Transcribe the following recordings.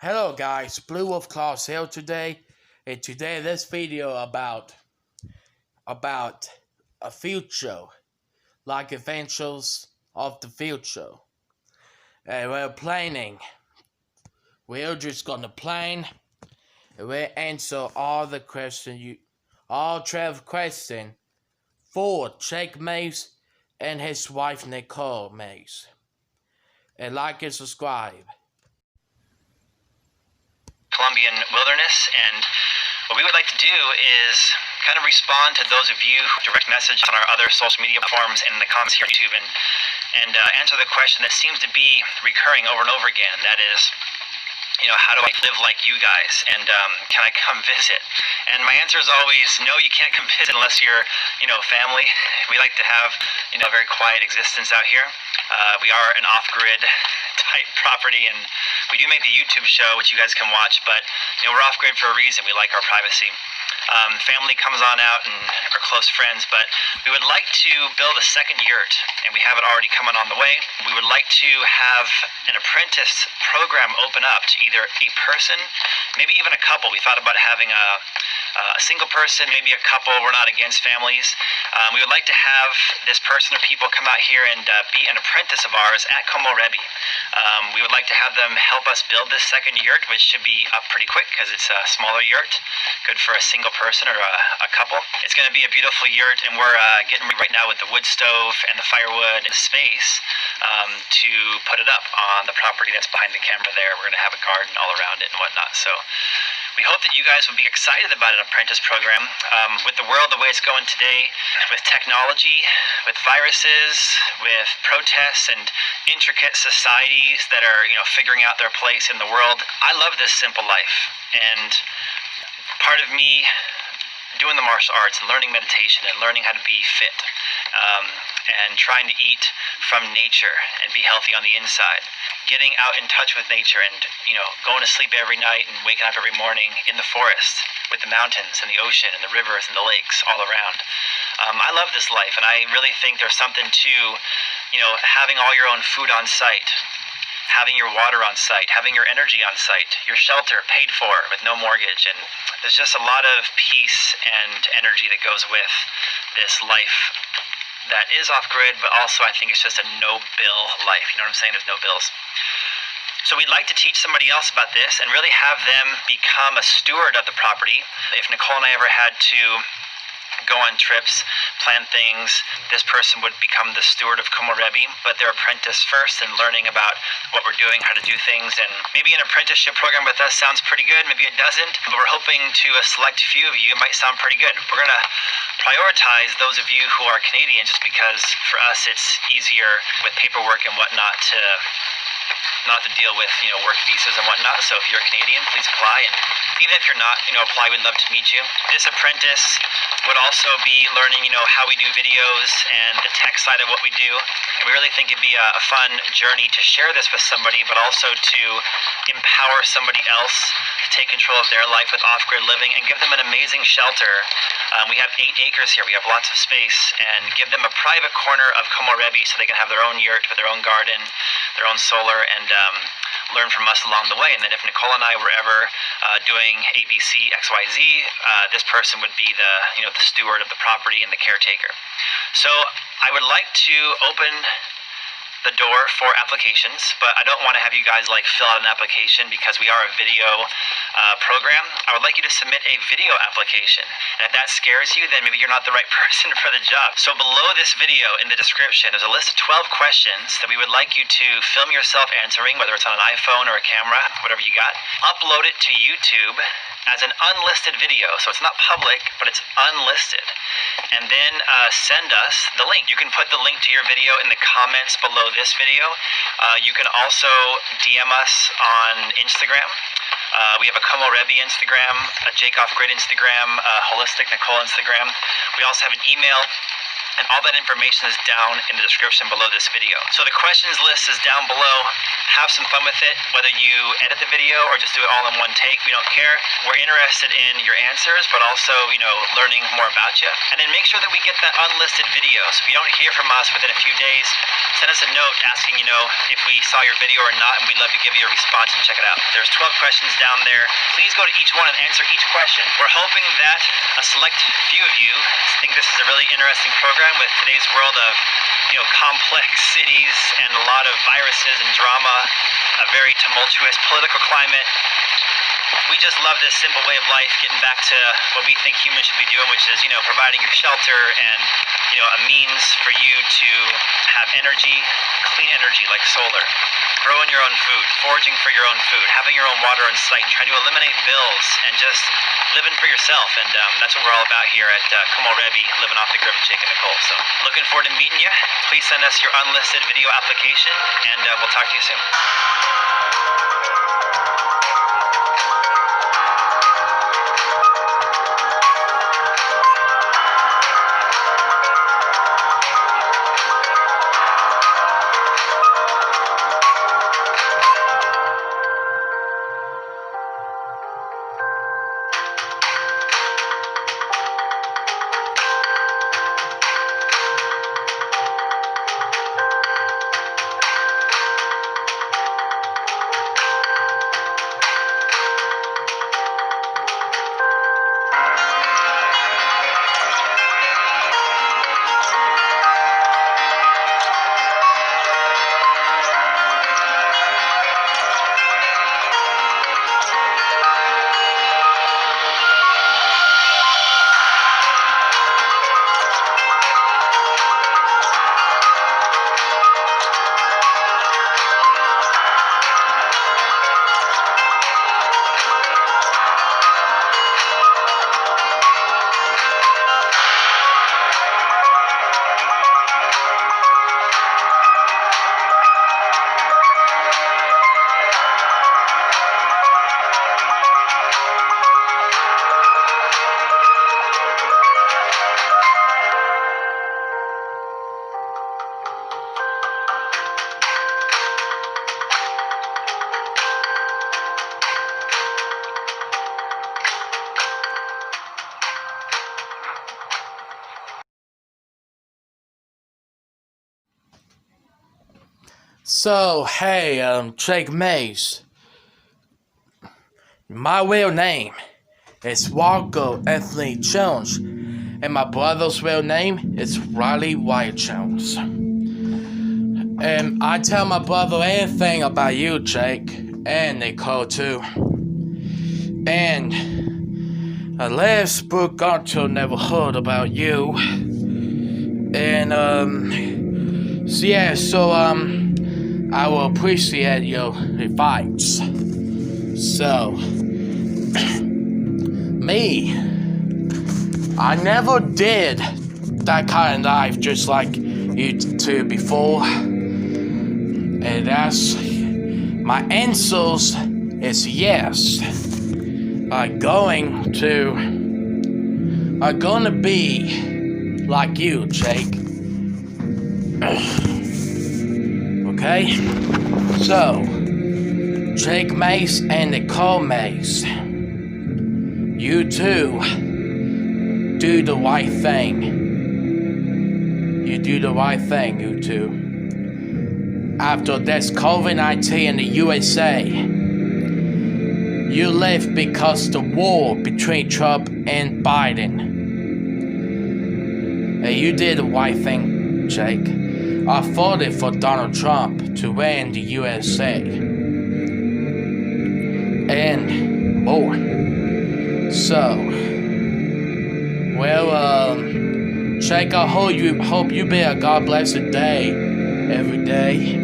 Hello guys, Blue Wolf Claws here today, and today this video about a future, like adventures of the future. And we're planning. We're just gonna plan and we'll answer all the questions all 12 questions for Jake Mace and his wife Nicole Mace. And like and subscribe. Colombian wilderness, and what we would like to do is kind of respond to those of you who direct message on our other social media platforms and in the comments here on YouTube, and answer the question that seems to be recurring over and over again. That is, how do I live like you guys, and can I come visit? And my answer is always no. You can't come visit unless you're family. We like to have a very quiet existence out here. We are an off-grid type property, and we do make the YouTube show, which you guys can watch, but we're off-grid for a reason. We like our privacy. Family comes on out and our close friends, but we would like to build a second yurt, and we have it already coming on the way. We would like to have an apprentice program open up to either a person, maybe even a couple. We thought about having a single person, maybe a couple. We're not against families. We would like to have this person or people come out here and be an apprentice of ours at Komorebi. We would like to have them help us build this second yurt, which should be up pretty quick because it's a smaller yurt, good for a single person or a couple. It's going to be a beautiful yurt, and we're getting ready right now with the wood stove and the firewood and space to put it up on the property that's behind the camera there. We're going to have a garden all around it and whatnot. So we hope that you guys will be excited about an apprentice program. With the world the way it's going today, with technology, with viruses, with protests and intricate societies that are, figuring out their place in the world, I love this simple life. And part of me doing the martial arts and learning meditation and learning how to be fit, and trying to eat from nature and be healthy on the inside, getting out in touch with nature and going to sleep every night and waking up every morning in the forest with the mountains and the ocean and the rivers and the lakes all around. I love this life, and I really think there's something to having all your own food on site, having your water on site, having your energy on site, your shelter paid for with no mortgage. And there's just a lot of peace and energy that goes with this life that is off-grid, but also I think it's just a no-bill life. You know what I'm saying? There's no bills. So we'd like to teach somebody else about this and really have them become a steward of the property. If Nicole and I ever had to go on trips, plan things, this person would become the steward of Komorebi, but they're apprentice first and learning about what we're doing, how to do things. And maybe an apprenticeship program with us sounds pretty good, maybe it doesn't, but we're hoping to a select few of you, it might sound pretty good. We're going to prioritize those of you who are Canadian just because for us it's easier with paperwork and whatnot to not to deal with work visas and whatnot. So if you're Canadian, please apply, and even if you're not, apply, we'd love to meet you. This apprentice would also be learning how we do videos and the tech side of what we do. And we really think it'd be a fun journey to share this with somebody, but also to empower somebody else to take control of their life with off-grid living and give them an amazing shelter. We have 8 acres here. We have lots of space, and give them a private corner of Komorebi so they can have their own yurt with their own garden, their own solar, and learn from us along the way. And then if Nicole and I were ever doing ABC, XYZ, this person would be the the steward of the property and the caretaker. So I would like to open the door for applications, but I don't want to have you guys fill out an application because we are a video program. I would like you to submit a video application, and if that scares you, then maybe you're not the right person for the job. So below this video in the description there's a list of 12 questions that we would like you to film yourself answering, whether it's on an iPhone or a camera, whatever you got. Upload it to YouTube as an unlisted video, so it's not public, but it's unlisted, and then send us the link. You can put the link to your video in the comments below this video. You can also DM us on Instagram. We have a Komorebi Instagram, a Jake Off Grid Instagram, a Holistic Nicole Instagram. We also have an email and all that information is down in the description below this video. So the questions list is down below. Have some fun with it, whether you edit the video or just do it all in one take. We don't care. We're interested in your answers, but also, learning more about you. And then make sure that we get that unlisted video. So if you don't hear from us within a few days, send us a note asking, if we saw your video or not, and we'd love to give you a response and check it out. There's 12 questions down there. Please go to each one and answer each question. We're hoping that a select few of you think this is a really interesting program with today's world of, complex cities and a lot of viruses and drama, a very tumultuous political climate. We just love this simple way of life, getting back to what we think humans should be doing, which is, providing your shelter and, a means for you to have energy, clean energy like solar, growing your own food, foraging for your own food, having your own water on site, and trying to eliminate bills and just living for yourself. And that's what we're all about here at Rebbe, living off the grid with Jake and Nicole. So looking forward to meeting you. Please send us your unlisted video application, and we'll talk to you soon. So, hey, Jake Mace. My real name is Walker Anthony Jones, and my brother's real name is Riley Wyatt Jones. And I tell my brother anything about you, Jake, and Nicole too. And a last book Gonto never heard about you. And I will appreciate your advice. So, me, I never did that kind of life just like you two before. And that's my answers is yes. I'm gonna be like you, Jake. Okay? So, Jake Mace and Nicole Mace, you two do the right thing. You do the right thing, you two. After this COVID-19 in the USA, you left because the war between Trump and Biden. And you did the right thing, Jake. I voted for Donald Trump to win the USA. And more. So, Jake, I hope you be a God blessed day every day.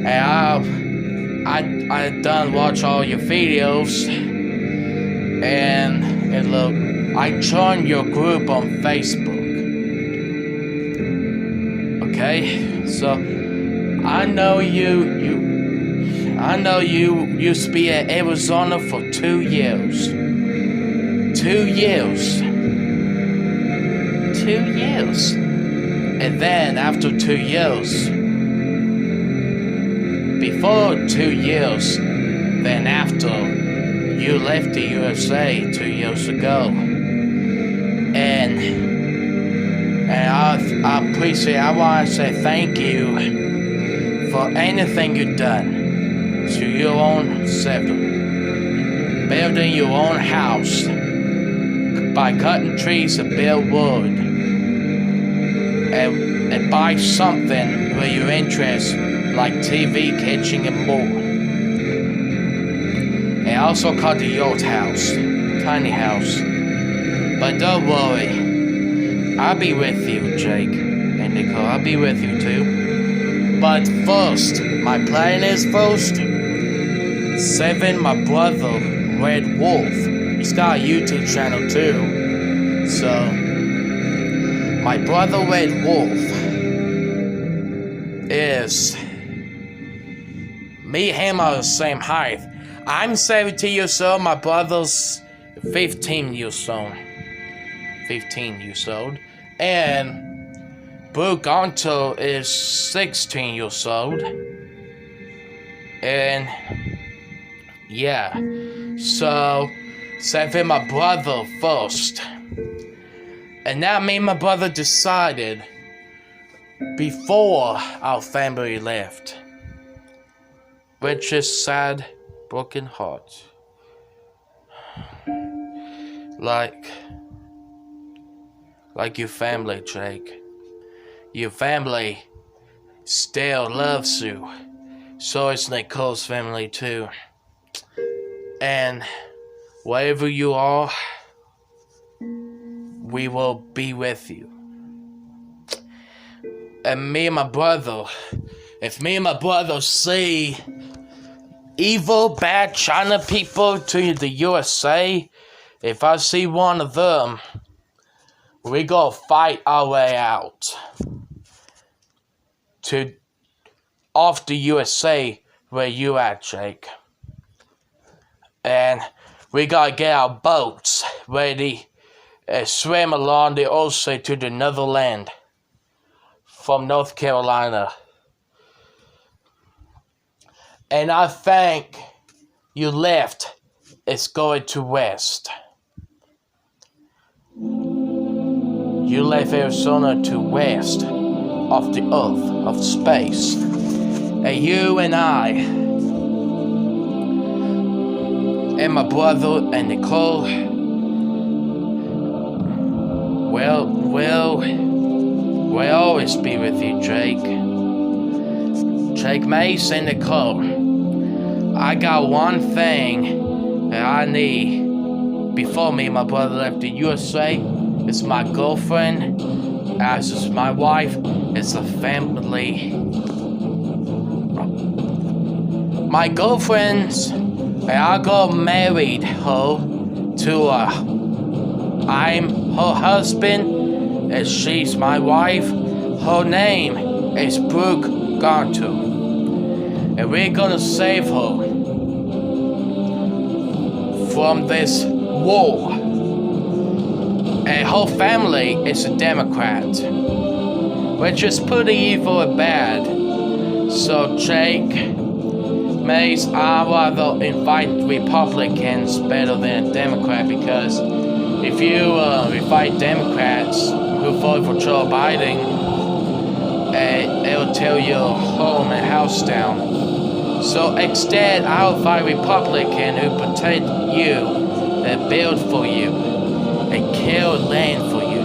And I done watch all your videos. And look, I joined your group on Facebook. Okay, so I know you used to be in Arizona for 2 years. 2 years. 2 years. And then after 2 years, before 2 years, then after you left the USA 2 years ago, and I appreciate, I want to say thank you for anything you've done to your own self, building your own house by cutting trees and build wood, and buy something where your interest, like TV, kitchen, and more. And also cut the old house, tiny house. But don't worry, I'll be with you, Jake and Nicole. I'll be with you too. But first, my plan is first, saving my brother, Red Wolf. He's got a YouTube channel too. So, my brother, Red Wolf, is... Me and him are the same height. I'm 17 years old, my brother's 15 years old. 15 years old. And Blue Gonto is 16 years old. And yeah. So saving my brother first. And now me and my brother decided before our family left. Which is sad, broken heart. Like your family, Jake. Your family still loves you. So is Nicole's family too. And wherever you are, we will be with you. And me and my brother, if me and my brother see evil, bad China people to the USA, if I see one of them, we gonna fight our way out to off the USA where you at, Jake. And we gotta get our boats ready and swim along the ocean to the Netherlands from North Carolina. And I think you left is going to west. You left Arizona to west of the earth, of space. And you and I, and my brother and Nicole, we'll always be with you, Jake. Jake, Mace, and Nicole. I got one thing that I need before me and my brother left the USA. It's my girlfriend, as is my wife, it's a family. My girlfriend's, I got married her to I'm her husband, and she's my wife. Her name is Brooke Gonto. And we're gonna save her from this war. And her family is a Democrat, which is pretty evil and bad. So Jake, Mace, I'd rather invite Republicans better than a Democrat, because if you invite Democrats who vote for Joe Biden, it'll tear your home and house down. So instead, I'll invite Republican who protect you and build for you and kill land for you.